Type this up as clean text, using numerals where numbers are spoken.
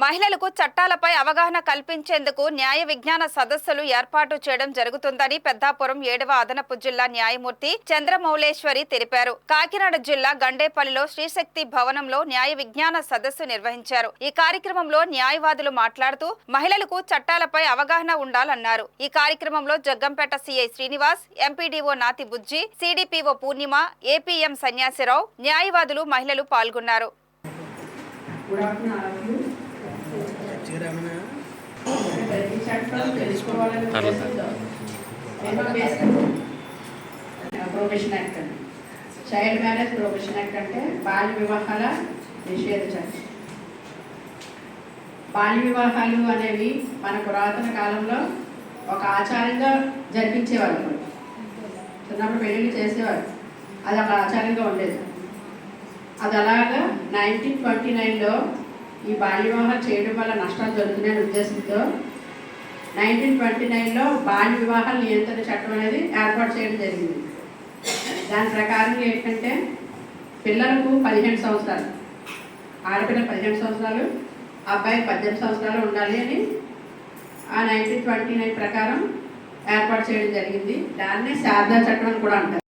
మహిళలకు చట్టాలపై అవగాహన కల్పించేందుకు న్యాయ విజ్ఞాన సదస్సులు ఏర్పాటు చేయడం జరుగుతుందని పెద్దాపురం 7వ అదనపు జిల్లా న్యాయమూర్తి చంద్రమౌళేశ్వరి తెలిపారు. కాకినాడ జిల్లా గండేపల్లిలో శ్రీశక్తి భవనంలో న్యాయ విజ్ఞాన సదస్సు నిర్వహించారు. ఈ కార్యక్రమంలో న్యాయవాదులు మాట్లాడుతూ మహిళలకు చట్టాలపై అవగాహన ఉండాలన్నారు. ఈ కార్యక్రమంలో జగ్గంపేట సిఐ శ్రీనివాస్, ఎంపీడీఓ నాతి బుజ్జి, సిడిపిఓ పూర్ణిమ, ఏపీఎం సన్యాసిరావు, న్యాయవాదులు, మహిళలు పాల్గొన్నారు. ప్రొహిబిషన్ యాక్ట్ అండి. చైల్డ్ మ్యారేజ్ ప్రొహిబిషన్ యాక్ట్ అంటే బాల్య వివాహాల నిషేధ చట్టం. బాల్య వివాహాలు అనేవి మన పురాతన కాలంలో ఒక ఆచారంగా జరిపించేవాళ్ళు. చిన్నప్పుడు పెళ్ళిళ్ళు చేసేవారు, అది ఒక ఆచారంగా ఉండేది. అది అలాగా 1929లో ఈ బాల్య వివాహాలు చేయడం వల్ల నష్టాలు జరుగుతున్నాయనే ఉద్దేశంతో 1929లో బాల్య వివాహాల నియంత్రణ చట్టం అనేది ఏర్పాటు చేయడం జరిగింది. దాని ప్రకారం ఏంటంటే పిల్లలకు 15 సంవత్సరాలు, ఆడపిల్లలు 15 సంవత్సరాలు, అబ్బాయికి 18 సంవత్సరాలు ఉండాలి అని ఆ 1929 ప్రకారం ఏర్పాటు చేయడం జరిగింది. దాన్నే శారదా చట్టం అని కూడా అంటారు.